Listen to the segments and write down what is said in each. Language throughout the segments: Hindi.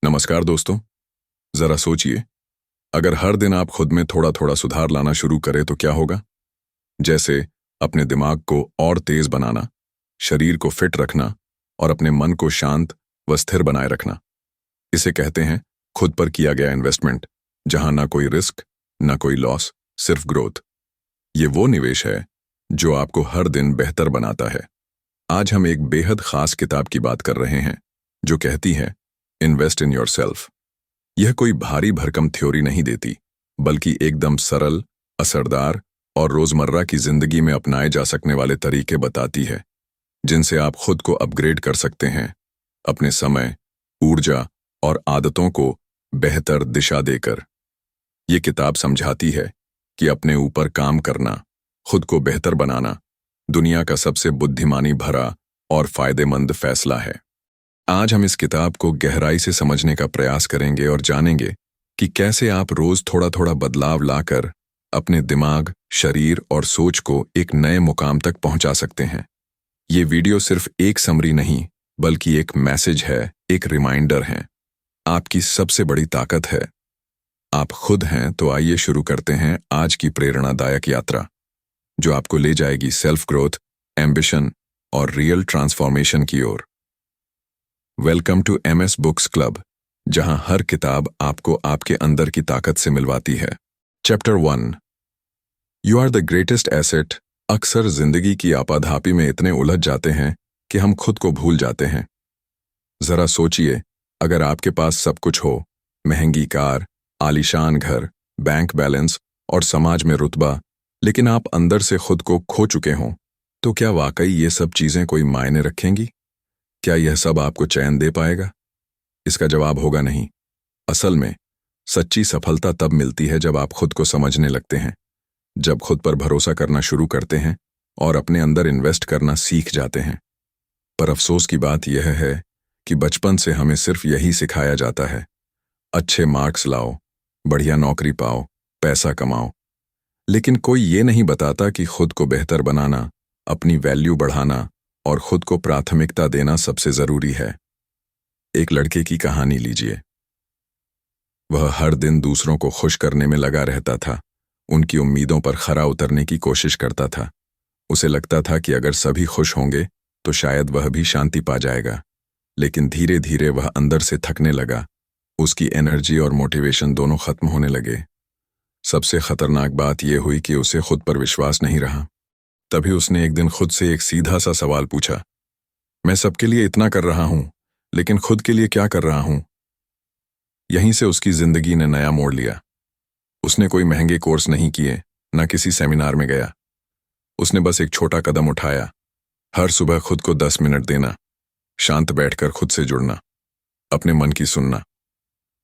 नमस्कार दोस्तों। जरा सोचिए, अगर हर दिन आप खुद में थोड़ा थोड़ा सुधार लाना शुरू करें तो क्या होगा। जैसे अपने दिमाग को और तेज बनाना, शरीर को फिट रखना और अपने मन को शांत व स्थिर बनाए रखना। इसे कहते हैं खुद पर किया गया इन्वेस्टमेंट, जहां ना कोई रिस्क, ना कोई लॉस, सिर्फ ग्रोथ। ये वो निवेश है जो आपको हर दिन बेहतर बनाता है। आज हम एक बेहद खास किताब की बात कर रहे हैं जो कहती है इन्वेस्ट इन योरसेल्फ। यह कोई भारी भरकम थ्योरी नहीं देती, बल्कि एकदम सरल, असरदार और रोजमर्रा की जिंदगी में अपनाए जा सकने वाले तरीके बताती है, जिनसे आप खुद को अपग्रेड कर सकते हैं, अपने समय, ऊर्जा और आदतों को बेहतर दिशा देकर। ये किताब समझाती है कि अपने ऊपर काम करना, खुद को बेहतर बनाना, दुनिया का सबसे बुद्धिमानी भरा और फायदेमंद फैसला है। आज हम इस किताब को गहराई से समझने का प्रयास करेंगे और जानेंगे कि कैसे आप रोज थोड़ा थोड़ा बदलाव लाकर अपने दिमाग, शरीर और सोच को एक नए मुकाम तक पहुंचा सकते हैं। ये वीडियो सिर्फ एक समरी नहीं, बल्कि एक मैसेज है, एक रिमाइंडर है। आपकी सबसे बड़ी ताकत है आप खुद हैं। तो आइए शुरू करते हैं आज की प्रेरणादायक यात्रा, जो आपको ले जाएगी सेल्फ ग्रोथ, एम्बिशन और रियल ट्रांसफॉर्मेशन की ओर। Welcome to MS books club, जहां हर किताब आपको आपके अंदर की ताकत से मिलवाती है। Chapter 1, you are the greatest asset. अक्सर जिंदगी की आपाधापी में इतने उलझ जाते हैं कि हम खुद को भूल जाते हैं। जरा सोचिए, अगर आपके पास सब कुछ हो, महंगी कार, आलीशान घर, बैंक बैलेंस और समाज में रुतबा, लेकिन आप अंदर से खुद को खो चुके हों, तो क्या वाकई ये सब चीजें कोई मायने रखेंगी? क्या यह सब आपको चैन दे पाएगा? इसका जवाब होगा नहीं। असल में सच्ची सफलता तब मिलती है जब आप खुद को समझने लगते हैं, जब खुद पर भरोसा करना शुरू करते हैं और अपने अंदर इन्वेस्ट करना सीख जाते हैं। पर अफसोस की बात यह है कि बचपन से हमें सिर्फ यही सिखाया जाता है, अच्छे मार्क्स लाओ, बढ़िया नौकरी पाओ, पैसा कमाओ। लेकिन कोई ये नहीं बताता कि खुद को बेहतर बनाना, अपनी वैल्यू बढ़ाना और खुद को प्राथमिकता देना सबसे जरूरी है। एक लड़के की कहानी लीजिए। वह हर दिन दूसरों को खुश करने में लगा रहता था, उनकी उम्मीदों पर खरा उतरने की कोशिश करता था। उसे लगता था कि अगर सभी खुश होंगे तो शायद वह भी शांति पा जाएगा। लेकिन धीरे धीरे वह अंदर से थकने लगा। उसकी एनर्जी और मोटिवेशन दोनों खत्म होने लगे। सबसे खतरनाक बात यह हुई कि उसे खुद पर विश्वास नहीं रहा। तभी उसने एक दिन खुद से एक सीधा सा सवाल पूछा, मैं सबके लिए इतना कर रहा हूं, लेकिन खुद के लिए क्या कर रहा हूं? यहीं से उसकी जिंदगी ने नया मोड़ लिया। उसने कोई महंगे कोर्स नहीं किए, न किसी सेमिनार में गया। उसने बस एक छोटा कदम उठाया, हर सुबह खुद को 10 मिनट देना, शांत बैठकर खुद से जुड़ना, अपने मन की सुनना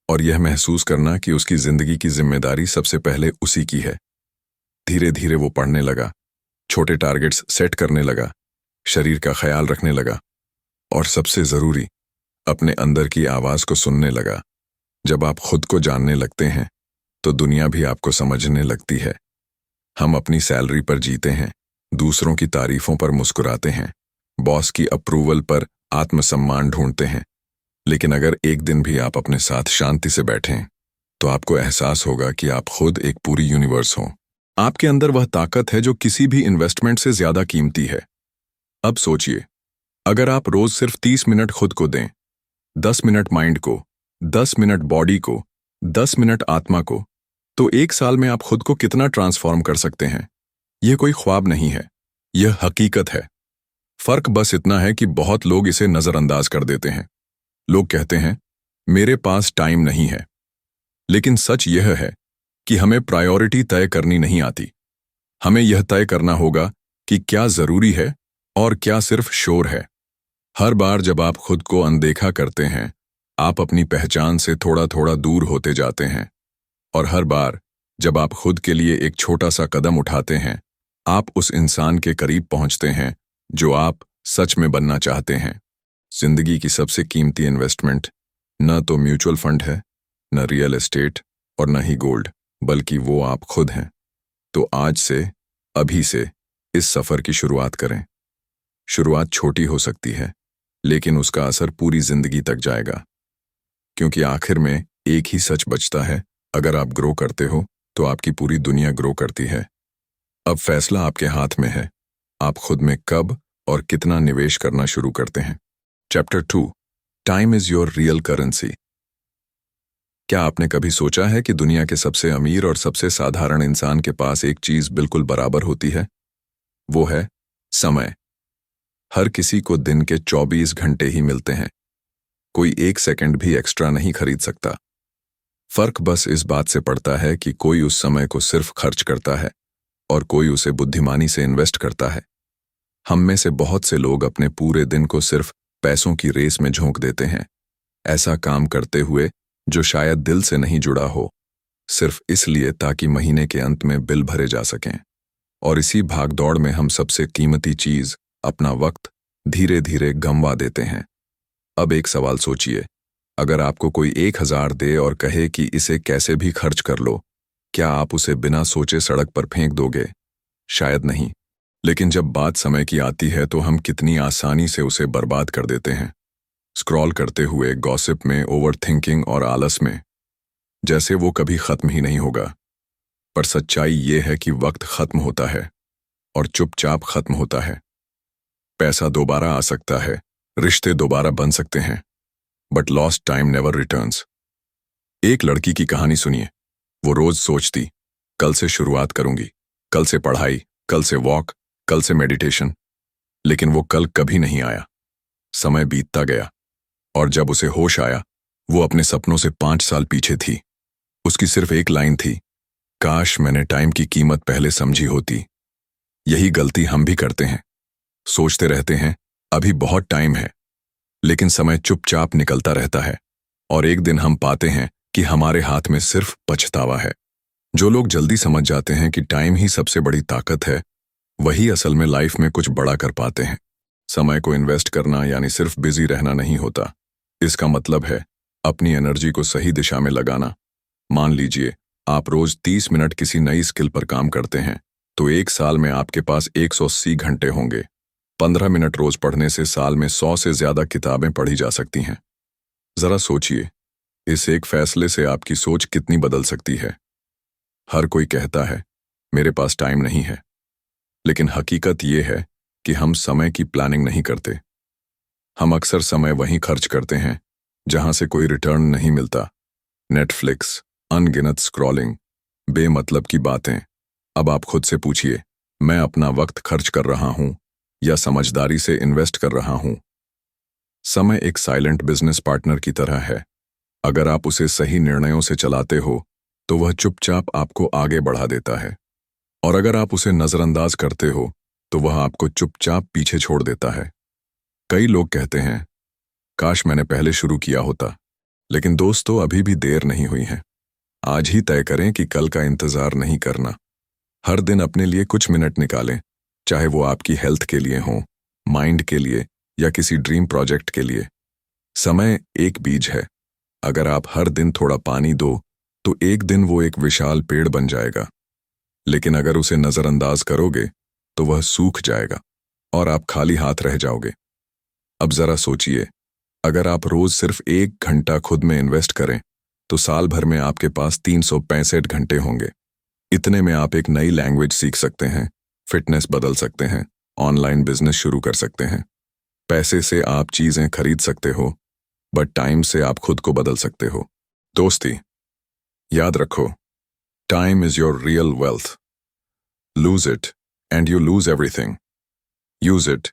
और यह महसूस करना कि उसकी जिंदगी की जिम्मेदारी सबसे पहले उसी की है। धीरे धीरे वो पढ़ने लगा, छोटे टारगेट्स सेट करने लगा, शरीर का ख्याल रखने लगा और सबसे जरूरी, अपने अंदर की आवाज को सुनने लगा। जब आप खुद को जानने लगते हैं तो दुनिया भी आपको समझने लगती है। हम अपनी सैलरी पर जीते हैं, दूसरों की तारीफों पर मुस्कुराते हैं, बॉस की अप्रूवल पर आत्मसम्मान ढूंढते हैं। लेकिन अगर एक दिन भी आप अपने साथ शांति से बैठें तो आपको एहसास होगा कि आप खुद एक पूरी यूनिवर्स हो। आपके अंदर वह ताकत है जो किसी भी इन्वेस्टमेंट से ज्यादा कीमती है। अब सोचिए, अगर आप रोज सिर्फ 30 मिनट खुद को दें, 10 मिनट माइंड को, 10 मिनट बॉडी को, 10 मिनट आत्मा को, तो एक साल में आप खुद को कितना ट्रांसफॉर्म कर सकते हैं। यह कोई ख्वाब नहीं है, यह हकीकत है। फर्क बस इतना है कि बहुत लोग इसे नजरअंदाज कर देते हैं। लोग कहते हैं मेरे पास टाइम नहीं है, लेकिन सच यह है कि हमें प्रायोरिटी तय करनी नहीं आती। हमें यह तय करना होगा कि क्या जरूरी है और क्या सिर्फ शोर है। हर बार जब आप खुद को अनदेखा करते हैं, आप अपनी पहचान से थोड़ा थोड़ा दूर होते जाते हैं। और हर बार जब आप खुद के लिए एक छोटा सा कदम उठाते हैं, आप उस इंसान के करीब पहुंचते हैं जो आप सच में बनना चाहते हैं। जिंदगी की सबसे कीमती इन्वेस्टमेंट न तो म्यूचुअल फंड है, न रियल एस्टेट और न ही गोल्ड, बल्कि वो आप खुद हैं। तो आज से, अभी से इस सफर की शुरुआत करें। शुरुआत छोटी हो सकती है, लेकिन उसका असर पूरी जिंदगी तक जाएगा। क्योंकि आखिर में एक ही सच बचता है, अगर आप ग्रो करते हो तो आपकी पूरी दुनिया ग्रो करती है। अब फैसला आपके हाथ में है, आप खुद में कब और कितना निवेश करना शुरू करते हैं। Chapter 2, time is your real currency. क्या आपने कभी सोचा है कि दुनिया के सबसे अमीर और सबसे साधारण इंसान के पास एक चीज बिल्कुल बराबर होती है? वो है समय। हर किसी को दिन के 24 घंटे ही मिलते हैं, कोई एक सेकंड भी एक्स्ट्रा नहीं खरीद सकता। फर्क बस इस बात से पड़ता है कि कोई उस समय को सिर्फ खर्च करता है और कोई उसे बुद्धिमानी से इन्वेस्ट करता है। हम में से बहुत से लोग अपने पूरे दिन को सिर्फ पैसों की रेस में झोंक देते हैं, ऐसा काम करते हुए जो शायद दिल से नहीं जुड़ा हो, सिर्फ इसलिए ताकि महीने के अंत में बिल भरे जा सकें। और इसी भागदौड़ में हम सबसे कीमती चीज, अपना वक्त, धीरे धीरे गंवा देते हैं। अब एक सवाल सोचिए, अगर आपको कोई 1000 दे और कहे कि इसे कैसे भी खर्च कर लो, क्या आप उसे बिना सोचे सड़क पर फेंक दोगे? शायद नहीं। लेकिन जब बात समय की आती है तो हम कितनी आसानी से उसे बर्बाद कर देते हैं, स्क्रॉल करते हुए, गॉसिप में, ओवरथिंकिंग और आलस में, जैसे वो कभी खत्म ही नहीं होगा। पर सच्चाई ये है कि वक्त खत्म होता है और चुपचाप खत्म होता है। पैसा दोबारा आ सकता है, रिश्ते दोबारा बन सकते हैं, but lost time never returns. एक लड़की की कहानी सुनिए। वो रोज सोचती, कल से शुरुआत करूंगी, कल से पढ़ाई, कल से वॉक, कल से मेडिटेशन। लेकिन वो कल कभी नहीं आया। समय बीतता गया और जब उसे होश आया, वो अपने सपनों से 5 साल पीछे थी। उसकी सिर्फ एक लाइन थी, काश मैंने टाइम की कीमत पहले समझी होती। यही गलती हम भी करते हैं। सोचते रहते हैं अभी बहुत टाइम है, लेकिन समय चुपचाप निकलता रहता है और एक दिन हम पाते हैं कि हमारे हाथ में सिर्फ पछतावा है। जो लोग जल्दी समझ जाते हैं कि टाइम ही सबसे बड़ी ताकत है, वही असल में लाइफ में कुछ बड़ा कर पाते हैं। समय को इन्वेस्ट करना यानी सिर्फ बिजी रहना नहीं होता। इसका मतलब है अपनी एनर्जी को सही दिशा में लगाना। मान लीजिए आप रोज 30 मिनट किसी नई स्किल पर काम करते हैं, तो एक साल में आपके पास 180 घंटे होंगे। 15 मिनट रोज पढ़ने से साल में 100 से ज्यादा किताबें पढ़ी जा सकती हैं। जरा सोचिए, इस एक फैसले से आपकी सोच कितनी बदल सकती है। हर कोई कहता है मेरे पास टाइम नहीं है, लेकिन हकीकत यह है कि हम समय की प्लानिंग नहीं करते। हम अक्सर समय वहीं खर्च करते हैं जहां से कोई रिटर्न नहीं मिलता। नेटफ्लिक्स, अनगिनत स्क्रॉलिंग, बेमतलब की बातें। अब आप खुद से पूछिए, मैं अपना वक्त खर्च कर रहा हूं या समझदारी से इन्वेस्ट कर रहा हूं? समय एक साइलेंट बिजनेस पार्टनर की तरह है। अगर आप उसे सही निर्णयों से चलाते हो तो वह चुपचाप आपको आगे बढ़ा देता है, और अगर आप उसे नजरअंदाज करते हो तो वह आपको चुपचाप पीछे छोड़ देता है। कई लोग कहते हैं काश मैंने पहले शुरू किया होता, लेकिन दोस्तों अभी भी देर नहीं हुई है। आज ही तय करें कि कल का इंतजार नहीं करना। हर दिन अपने लिए कुछ मिनट निकालें, चाहे वो आपकी हेल्थ के लिए हो, माइंड के लिए या किसी ड्रीम प्रोजेक्ट के लिए। समय एक बीज है, अगर आप हर दिन थोड़ा पानी दो तो एक दिन वो एक विशाल पेड़ बन जाएगा। लेकिन अगर उसे नजरअंदाज करोगे तो वह सूख जाएगा और आप खाली हाथ रह जाओगे। अब जरा सोचिए, अगर आप रोज सिर्फ 1 घंटा खुद में इन्वेस्ट करें तो साल भर में आपके पास 365 घंटे होंगे। इतने में आप एक नई लैंग्वेज सीख सकते हैं, फिटनेस बदल सकते हैं, ऑनलाइन बिजनेस शुरू कर सकते हैं। पैसे से आप चीजें खरीद सकते हो, बट टाइम से आप खुद को बदल सकते हो। दोस्ती, याद रखो, time is your real wealth. Lose it and you lose everything. Use it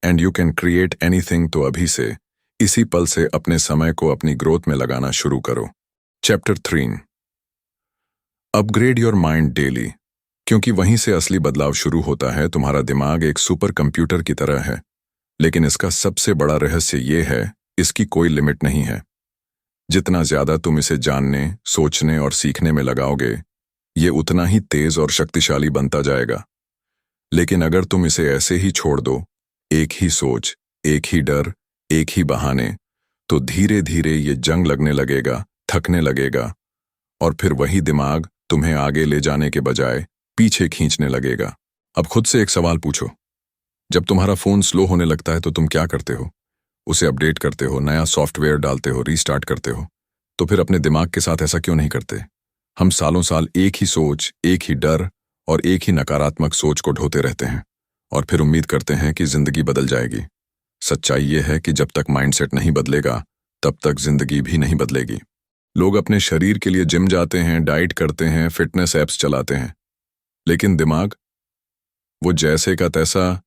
and you can create anything. तो अभी से, इसी पल से अपने समय को अपनी ग्रोथ में लगाना शुरू करो। Chapter 3, upgrade your mind daily. क्योंकि वहीं से असली बदलाव शुरू होता है। तुम्हारा दिमाग एक सुपर कंप्यूटर की तरह है, लेकिन इसका सबसे बड़ा रहस्य ये है, इसकी कोई लिमिट नहीं है। जितना ज्यादा तुम इसे जानने, सोचने और सीखने में लगाओगे, ये उतना ही तेज और शक्तिशाली बनता जाएगा। लेकिन अगर तुम इसे ऐसे ही छोड़ दो, एक ही सोच, एक ही डर, एक ही बहाने, तो धीरे धीरे ये जंग लगने लगेगा, थकने लगेगा, और फिर वही दिमाग तुम्हें आगे ले जाने के बजाय पीछे खींचने लगेगा। अब खुद से एक सवाल पूछो, जब तुम्हारा फोन स्लो होने लगता है तो तुम क्या करते हो? उसे अपडेट करते हो, नया सॉफ्टवेयर डालते हो, रीस्टार्ट करते हो, तो फिर अपने दिमाग के साथ ऐसा क्यों नहीं करते? हम सालों साल एक ही सोच, एक ही डर और एक ही नकारात्मक सोच को ढोते रहते हैं और फिर उम्मीद करते हैं कि जिंदगी बदल जाएगी। सच्चाई ये है कि जब तक माइंडसेट नहीं बदलेगा, तब तक जिंदगी भी नहीं बदलेगी। लोग अपने शरीर के लिए जिम जाते हैं, डाइट करते हैं, फिटनेस ऐप्स चलाते हैं, लेकिन दिमाग वो जैसे का तैसा,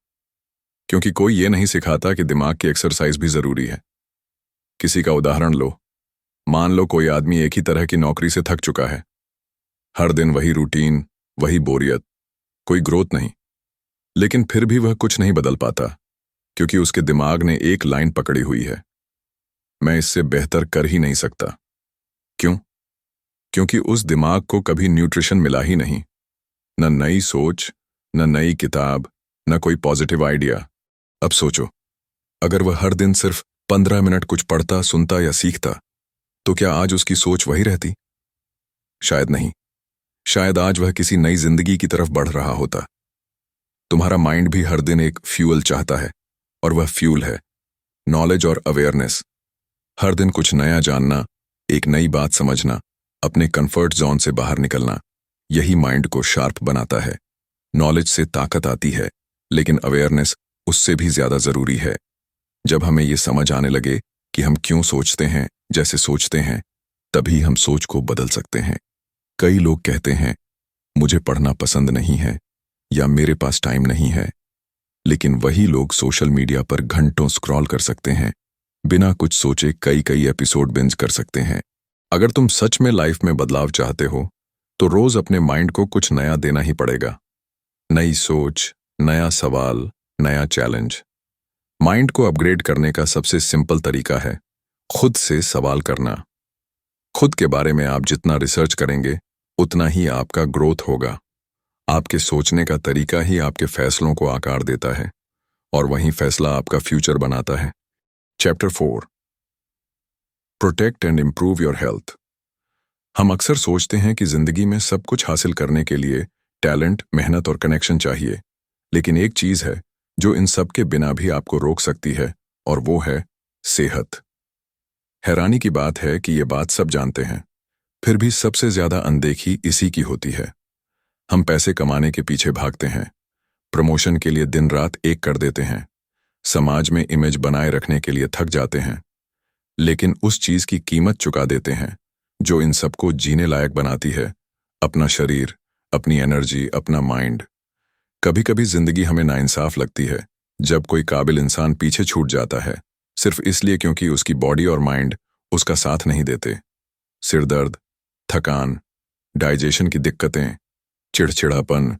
क्योंकि कोई ये नहीं सिखाता कि दिमाग की एक्सरसाइज भी जरूरी है। किसी का उदाहरण लो। मान लो कोई आदमी एक ही तरह की नौकरी से थक चुका है। हर दिन वही रूटीन, वही बोरियत, कोई ग्रोथ नहीं। लेकिन फिर भी वह कुछ नहीं बदल पाता, क्योंकि उसके दिमाग ने एक लाइन पकड़ी हुई है, मैं इससे बेहतर कर ही नहीं सकता। क्यों? क्योंकि उस दिमाग को कभी न्यूट्रिशन मिला ही नहीं। न नई सोच, न नई किताब, न कोई पॉजिटिव आइडिया। अब सोचो, अगर वह हर दिन सिर्फ 15 मिनट कुछ पढ़ता, सुनता या सीखता, तो क्या आज उसकी सोच वही रहती? शायद नहीं। शायद आज वह किसी नई जिंदगी की तरफ बढ़ रहा होता। तुम्हारा माइंड भी हर दिन एक फ्यूल चाहता है, और वह फ्यूल है नॉलेज और अवेयरनेस। हर दिन कुछ नया जानना, एक नई बात समझना, अपने कंफर्ट जोन से बाहर निकलना, यही माइंड को शार्प बनाता है। नॉलेज से ताकत आती है, लेकिन अवेयरनेस उससे भी ज्यादा जरूरी है। जब हमें ये समझ आने लगे कि हम क्यों सोचते हैं जैसे सोचते हैं, तभी हम सोच को बदल सकते हैं। कई लोग कहते हैं, मुझे पढ़ना पसंद नहीं है या मेरे पास टाइम नहीं है, लेकिन वही लोग सोशल मीडिया पर घंटों स्क्रॉल कर सकते हैं, बिना कुछ सोचे कई कई एपिसोड बिंज कर सकते हैं। अगर तुम सच में लाइफ में बदलाव चाहते हो, तो रोज अपने माइंड को कुछ नया देना ही पड़ेगा। नई सोच, नया सवाल, नया चैलेंज। माइंड को अपग्रेड करने का सबसे सिंपल तरीका है खुद से सवाल करना। खुद के बारे में आप जितना रिसर्च करेंगे, उतना ही आपका ग्रोथ होगा। आपके सोचने का तरीका ही आपके फैसलों को आकार देता है, और वही फैसला आपका फ्यूचर बनाता है। Chapter 4, protect and improve your health. हम अक्सर सोचते हैं कि जिंदगी में सब कुछ हासिल करने के लिए टैलेंट, मेहनत और कनेक्शन चाहिए, लेकिन एक चीज है जो इन सब के बिना भी आपको रोक सकती है, और वो है सेहत। हैरानी की बात है कि ये बात सब जानते हैं, फिर भी सबसे ज्यादा अनदेखी इसी की होती है। हम पैसे कमाने के पीछे भागते हैं, प्रमोशन के लिए दिन रात एक कर देते हैं, समाज में इमेज बनाए रखने के लिए थक जाते हैं, लेकिन उस चीज की कीमत चुका देते हैं जो इन सबको जीने लायक बनाती है, अपना शरीर, अपनी एनर्जी, अपना माइंड। कभी कभी जिंदगी हमें नाइंसाफ लगती है जब कोई काबिल इंसान पीछे छूट जाता है, सिर्फ इसलिए क्योंकि उसकी बॉडी और माइंड उसका साथ नहीं देते। सिर दर्द, थकान, डाइजेशन की दिक्कतें, चिड़चिड़ापन,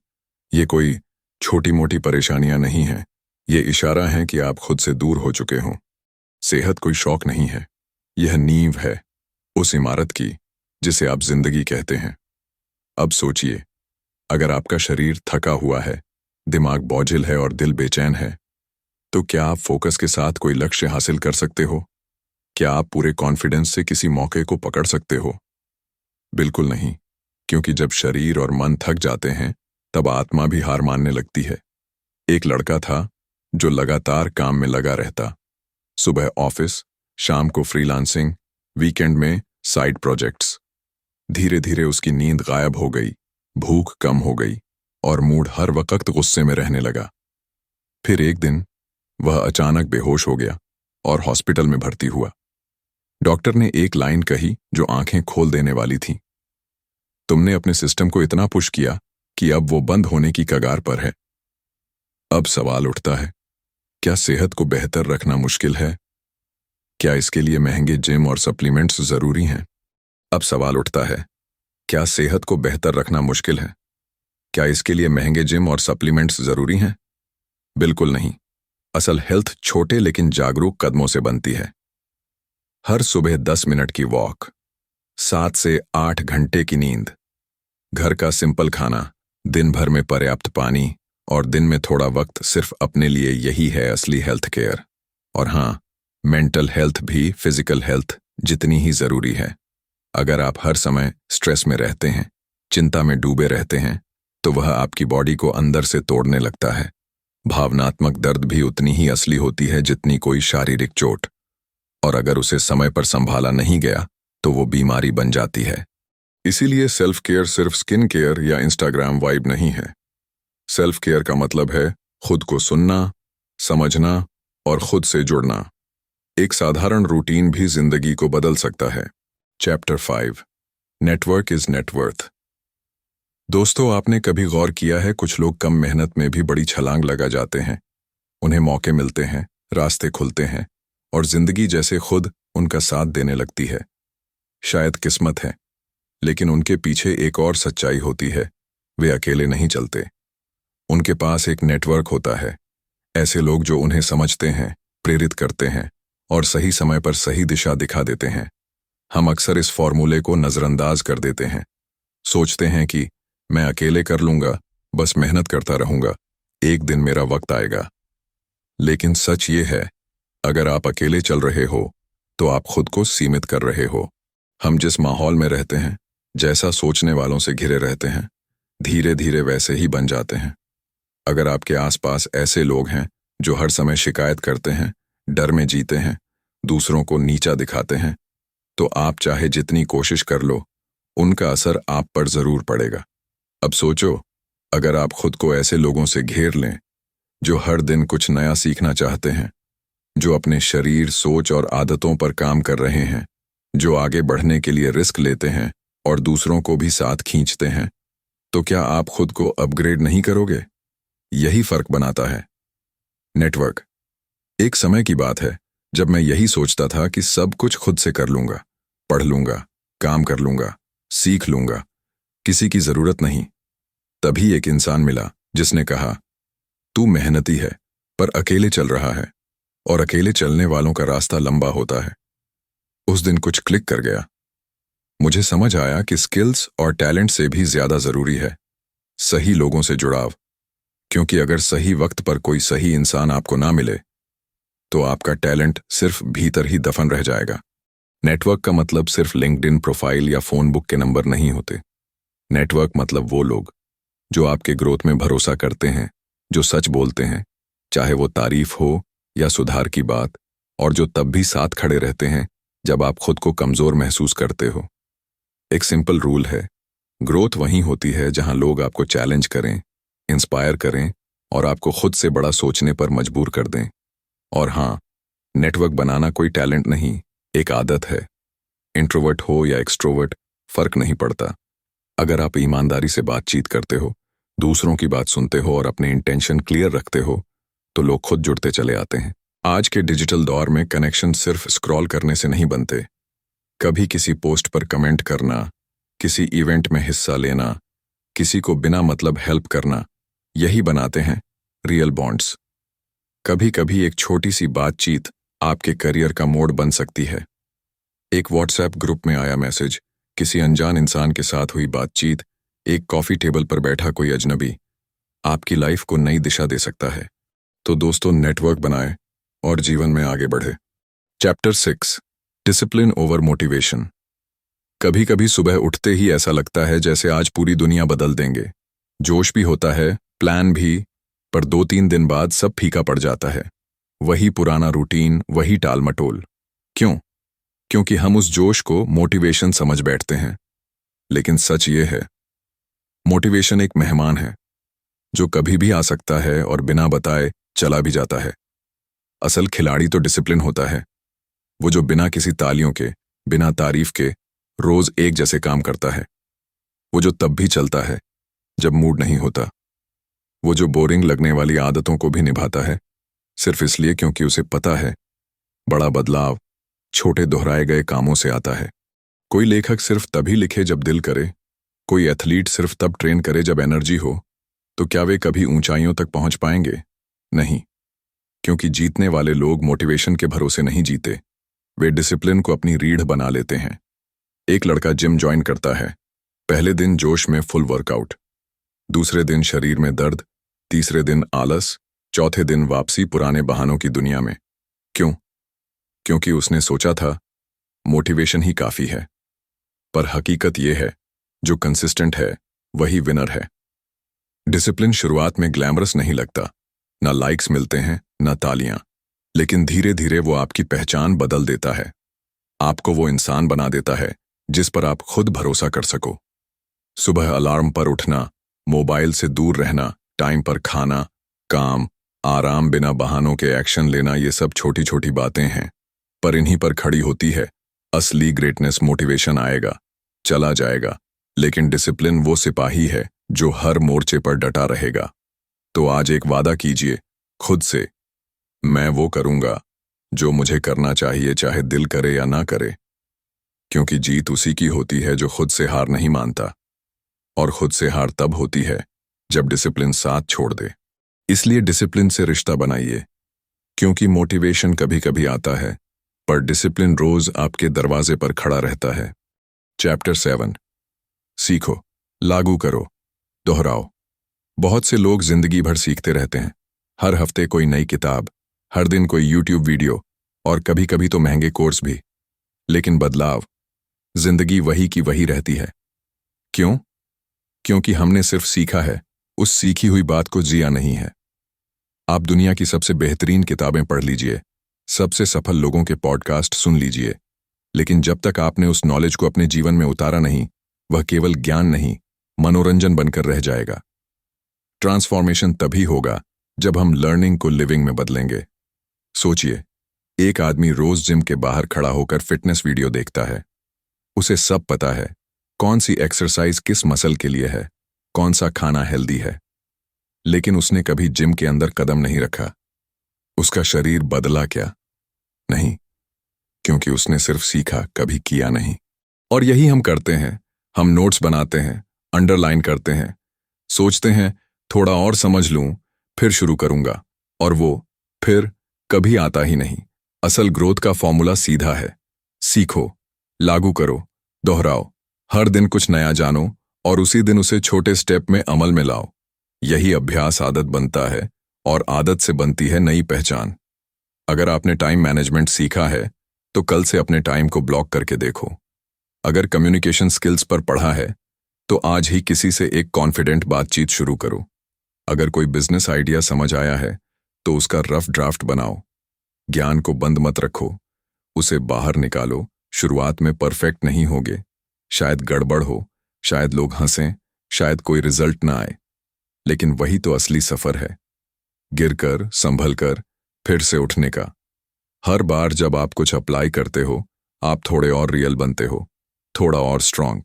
ये कोई छोटी मोटी परेशानियां नहीं हैं, ये इशारा है कि आप खुद से दूर हो चुके हों। सेहत कोई शौक नहीं है, यह नींव है उस इमारत की जिसे आप जिंदगी कहते हैं। अब सोचिए, अगर आपका शरीर थका हुआ है, दिमाग बोझिल है और दिल बेचैन है, तो क्या आप फोकस के साथ कोई लक्ष्य हासिल कर सकते हो? क्या आप पूरे कॉन्फिडेंस से किसी मौके को पकड़ सकते हो? बिल्कुल नहीं, क्योंकि जब शरीर और मन थक जाते हैं, तब आत्मा भी हार मानने लगती है। एक लड़का था जो लगातार काम में लगा रहता, सुबह ऑफिस, शाम को फ्रीलांसिंग, वीकेंड में साइड प्रोजेक्ट्स। धीरे धीरे उसकी नींद गायब हो गई, भूख कम हो गई और मूड हर वक्त गुस्से में रहने लगा। फिर एक दिन वह अचानक बेहोश हो गया और हॉस्पिटल में भर्ती हुआ। डॉक्टर ने एक लाइन कही जो आंखें खोल देने वाली थी, तुमने अपने सिस्टम को इतना पुश किया कि अब वो बंद होने की कगार पर है। अब सवाल उठता है, क्या सेहत को बेहतर रखना मुश्किल है? क्या इसके लिए महंगे जिम और सप्लीमेंट्स जरूरी हैं? अब सवाल उठता है, क्या सेहत को बेहतर रखना मुश्किल है? क्या इसके लिए महंगे जिम और सप्लीमेंट्स जरूरी हैं? बिल्कुल नहीं। असल हेल्थ छोटे लेकिन जागरूक कदमों से बनती है। हर सुबह 10 मिनट की वॉक, 7 से 8 घंटे की नींद, घर का सिंपल खाना, दिन भर में पर्याप्त पानी और दिन में थोड़ा वक्त सिर्फ अपने लिए, यही है असली हेल्थ केयर। और हाँ, मेंटल हेल्थ भी फिजिकल हेल्थ जितनी ही जरूरी है। अगर आप हर समय स्ट्रेस में रहते हैं, चिंता में डूबे रहते हैं, तो वह आपकी बॉडी को अंदर से तोड़ने लगता है। भावनात्मक दर्द भी उतनी ही असली होती है जितनी कोई शारीरिक चोट, और अगर उसे समय पर संभाला नहीं गया तो वो बीमारी बन जाती है। इसीलिए सेल्फ केयर सिर्फ स्किन केयर या इंस्टाग्राम वाइब नहीं है। सेल्फ केयर का मतलब है खुद को सुनना, समझना और खुद से जुड़ना। एक साधारण रूटीन भी जिंदगी को बदल सकता है। Chapter 5, network is net worth. दोस्तों, आपने कभी गौर किया है कुछ लोग कम मेहनत में भी बड़ी छलांग लगा जाते हैं। उन्हें मौके मिलते हैं, रास्ते खुलते हैं और जिंदगी जैसे खुद उनका साथ देने लगती है। शायद किस्मत है, लेकिन उनके पीछे एक और सच्चाई होती है। वे अकेले नहीं चलते। उनके पास एक नेटवर्क होता है। ऐसे लोग जो उन्हें समझते हैं, प्रेरित करते हैं और सही समय पर सही दिशा दिखा देते हैं। हम अक्सर इस फॉर्मूले को नजरअंदाज कर देते हैं। सोचते हैं कि मैं अकेले कर लूंगा, बस मेहनत करता रहूंगा, एक दिन मेरा वक्त आएगा। लेकिन सच ये है, अगर आप अकेले चल रहे हो तो आप खुद को सीमित कर रहे हो। हम जिस माहौल में रहते हैं, जैसा सोचने वालों से घिरे रहते हैं, धीरे धीरे वैसे ही बन जाते हैं। अगर आपके आसपास ऐसे लोग हैं जो हर समय शिकायत करते हैं, डर में जीते हैं, दूसरों को नीचा दिखाते हैं, तो आप चाहे जितनी कोशिश कर लो, उनका असर आप पर जरूर पड़ेगा। अब सोचो, अगर आप खुद को ऐसे लोगों से घेर लें जो हर दिन कुछ नया सीखना चाहते हैं, जो अपने शरीर, सोच और आदतों पर काम कर रहे हैं, जो आगे बढ़ने के लिए रिस्क लेते हैं और दूसरों को भी साथ खींचते हैं, तो क्या आप खुद को अपग्रेड नहीं करोगे? यही फर्क बनाता है नेटवर्क। एक समय की बात है जब मैं यही सोचता था कि सब कुछ खुद से कर लूंगा, पढ़ लूंगा, काम कर लूंगा, सीख लूंगा, किसी की जरूरत नहीं। तभी एक इंसान मिला जिसने कहा, तू मेहनती है पर अकेले चल रहा है और अकेले चलने वालों का रास्ता लंबा होता है। उस दिन कुछ क्लिक कर गया। मुझे समझ आया कि स्किल्स और टैलेंट से भी ज्यादा जरूरी है सही लोगों से जुड़ाव। क्योंकि अगर सही वक्त पर कोई सही इंसान आपको ना मिले तो आपका टैलेंट सिर्फ भीतर ही दफन रह जाएगा। नेटवर्क का मतलब सिर्फ लिंक्डइन प्रोफाइल या फोन बुक के नंबर नहीं होते। नेटवर्क मतलब वो लोग जो आपके ग्रोथ में भरोसा करते हैं, जो सच बोलते हैं, चाहे वो तारीफ हो या सुधार की बात, और जो तब भी साथ खड़े रहते हैं जब आप खुद को कमजोर महसूस करते हो। एक सिंपल रूल है, ग्रोथ वहीं होती है जहां लोग आपको चैलेंज करें, इंस्पायर करें और आपको खुद से बड़ा सोचने पर मजबूर कर दें। और हाँ, नेटवर्क बनाना कोई टैलेंट नहीं, एक आदत है। इंट्रोवर्ट हो या एक्सट्रोवर्ट, फर्क नहीं पड़ता। अगर आप ईमानदारी से बातचीत करते हो, दूसरों की बात सुनते हो और अपने इंटेंशन क्लियर रखते हो, तो लोग खुद जुड़ते चले आते हैं। आज के डिजिटल दौर में कनेक्शन सिर्फ स्क्रॉल करने से नहीं बनते। कभी किसी पोस्ट पर कमेंट करना, किसी इवेंट में हिस्सा लेना, किसी को बिना मतलब हेल्प करना, यही बनाते हैं रियल बॉन्ड्स। कभी कभी एक छोटी सी बातचीत आपके करियर का मोड़ बन सकती है। एक व्हाट्सएप ग्रुप में आया मैसेज, किसी अनजान इंसान के साथ हुई बातचीत, एक कॉफी टेबल पर बैठा कोई अजनबी आपकी लाइफ को नई दिशा दे सकता है। तो दोस्तों, नेटवर्क बनाएं और जीवन में आगे बढ़े। Chapter 6, discipline over motivation. कभी कभी सुबह उठते ही ऐसा लगता है जैसे आज पूरी दुनिया बदल देंगे। जोश भी होता है, प्लान भी, पर 2-3 दिन बाद सब फीका पड़ जाता है। वही पुराना रूटीन, वही टालमटोल। क्यों? क्योंकि हम उस जोश को मोटिवेशन समझ बैठते हैं। लेकिन सच ये है, मोटिवेशन एक मेहमान है जो कभी भी आ सकता है और बिना बताए चला भी जाता है। असल खिलाड़ी तो डिसिप्लिन होता है, वो जो बिना किसी तालियों के, बिना तारीफ के रोज एक जैसे काम करता है। वो जो तब भी चलता है जब मूड नहीं होता। वो जो बोरिंग लगने वाली आदतों को भी निभाता है, सिर्फ इसलिए क्योंकि उसे पता है बड़ा बदलाव छोटे दोहराए गए कामों से आता है। कोई लेखक सिर्फ तभी लिखे जब दिल करे, कोई एथलीट सिर्फ तब ट्रेन करे जब एनर्जी हो। तो क्या वे कभी ऊंचाइयों तक पहुंच पाएंगे? नहीं, क्योंकि जीतने वाले लोग मोटिवेशन के भरोसे नहीं जीते, वे डिसिप्लिन को अपनी रीढ़ बना लेते हैं। एक लड़का जिम ज्वाइन करता है। पहले दिन जोश में फुल वर्कआउट, दूसरे दिन शरीर में दर्द, तीसरे दिन आलस, चौथे दिन वापसी पुराने बहानों की दुनिया में। क्यों? क्योंकि उसने सोचा था मोटिवेशन ही काफी है। पर हकीकत यह है, जो कंसिस्टेंट है वही विनर है। डिसिप्लिन शुरुआत में ग्लैमरस नहीं लगता, ना लाइक्स मिलते हैं, ना तालियां, लेकिन धीरे धीरे वो आपकी पहचान बदल देता है। आपको वो इंसान बना देता है जिस पर आप खुद भरोसा कर सको। सुबह अलार्म पर उठना, मोबाइल से दूर रहना, टाइम पर खाना, काम, आराम, बिना बहानों के एक्शन लेना, ये सब छोटी छोटी बातें हैं, पर इन्हीं पर खड़ी होती है असली ग्रेटनेस। मोटिवेशन आएगा, चला जाएगा, लेकिन डिसिप्लिन वो सिपाही है जो हर मोर्चे पर डटा रहेगा। तो आज एक वादा कीजिए खुद से, मैं वो करूंगा जो मुझे करना चाहिए, चाहे दिल करे या ना करे, क्योंकि जीत उसी की होती है जो खुद से हार नहीं मानता, और खुद से हार तब होती है जब डिसिप्लिन साथ छोड़ दे। इसलिए डिसिप्लिन से रिश्ता बनाइए, क्योंकि मोटिवेशन कभी कभी आता है, पर डिसिप्लिन रोज आपके दरवाजे पर खड़ा रहता है। चैप्टर 7, सीखो, लागू करो, दोहराओ। बहुत से लोग जिंदगी भर सीखते रहते हैं, हर हफ्ते कोई नई किताब, हर दिन कोई यूट्यूब वीडियो, और कभी कभी तो महंगे कोर्स भी। लेकिन बदलाव, जिंदगी वही की वही रहती है। क्यों? क्योंकि हमने सिर्फ सीखा है, उस सीखी हुई बात को जिया नहीं है। आप दुनिया की सबसे बेहतरीन किताबें पढ़ लीजिए, सबसे सफल लोगों के पॉडकास्ट सुन लीजिए, लेकिन जब तक आपने उस नॉलेज को अपने जीवन में उतारा नहीं, वह केवल ज्ञान नहीं, मनोरंजन बनकर रह जाएगा। ट्रांसफॉर्मेशन तभी होगा जब हम लर्निंग को लिविंग में बदलेंगे। सोचिए, एक आदमी रोज जिम के बाहर खड़ा होकर फिटनेस वीडियो देखता है। उसे सब पता है, कौन सी एक्सरसाइज किस मसल के लिए है, कौन सा खाना हेल्दी है, लेकिन उसने कभी जिम के अंदर कदम नहीं रखा। उसका शरीर बदला क्या? नहीं, क्योंकि उसने सिर्फ सीखा, कभी किया नहीं। और यही हम करते हैं। हम नोट्स बनाते हैं, अंडरलाइन करते हैं, सोचते हैं थोड़ा और समझ लूं, फिर शुरू करूंगा, और वो फिर कभी आता ही नहीं। असल ग्रोथ का फॉर्मूला सीधा है, सीखो, लागू करो, दोहराओ, हर दिन कुछ नया जानो, और उसी दिन उसे छोटे स्टेप में अमल में लाओ। यही अभ्यास आदत बनता है, और आदत से बनती है नई पहचान। अगर आपने टाइम मैनेजमेंट सीखा है, तो कल से अपने टाइम को ब्लॉक करके देखो। अगर कम्युनिकेशन स्किल्स पर पढ़ा है, तो आज ही किसी से एक कॉन्फिडेंट बातचीत शुरू करो। अगर कोई बिजनेस आइडिया समझ आया है, तो उसका रफ ड्राफ्ट बनाओ। ज्ञान को बंद मत रखो, उसे बाहर निकालो। शुरुआत में परफेक्ट नहीं होगे, शायद गड़बड़ हो, शायद लोग हंसें, शायद कोई रिजल्ट ना आए, लेकिन वही तो असली सफर है, गिरकर, संभलकर, फिर से उठने का। हर बार जब आप कुछ अप्लाई करते हो, आप थोड़े और रियल बनते हो, थोड़ा और स्ट्रांग।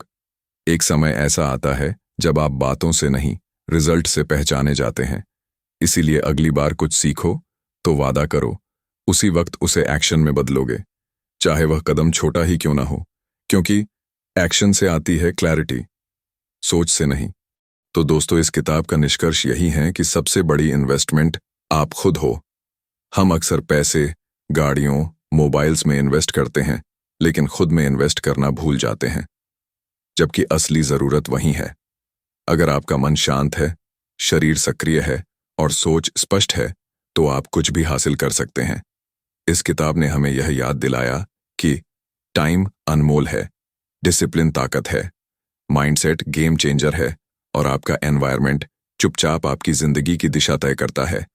एक समय ऐसा आता है जब आप बातों से नहीं, रिजल्ट से पहचाने जाते हैं। इसीलिए अगली बार कुछ सीखो तो वादा करो, उसी वक्त उसे एक्शन में बदलोगे, चाहे वह कदम छोटा ही क्यों ना हो, क्योंकि एक्शन से आती है क्लैरिटी, सोच से नहीं। तो दोस्तों, इस किताब का निष्कर्ष यही है कि सबसे बड़ी इन्वेस्टमेंट आप खुद हो। हम अक्सर पैसे, गाड़ियों, मोबाइल्स में इन्वेस्ट करते हैं, लेकिन खुद में इन्वेस्ट करना भूल जाते हैं, जबकि असली जरूरत वही है। अगर आपका मन शांत है, शरीर सक्रिय है और सोच स्पष्ट है, तो आप कुछ भी हासिल कर सकते हैं। इस किताब ने हमें यह याद दिलाया कि टाइम अनमोल है, डिसिप्लिन ताकत है, माइंडसेट गेम चेंजर है, और आपका एनवायरनमेंट चुपचाप आपकी जिंदगी की दिशा तय करता है।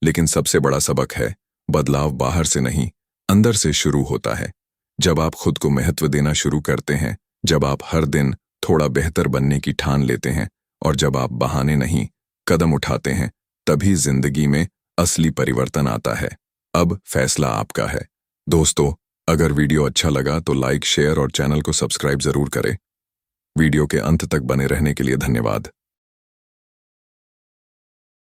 लेकिन सबसे बड़ा सबक है, बदलाव बाहर से नहीं, अंदर से शुरू होता है। जब आप खुद को महत्व देना शुरू करते हैं, जब आप हर दिन थोड़ा बेहतर बनने की ठान लेते हैं, और जब आप बहाने नहीं, कदम उठाते हैं, तभी जिंदगी में असली परिवर्तन आता है। अब फैसला आपका है। दोस्तों, अगर वीडियो अच्छा लगा तो लाइक, शेयर और चैनल को सब्सक्राइब जरूर करें। वीडियो के अंत तक बने रहने के लिए धन्यवाद।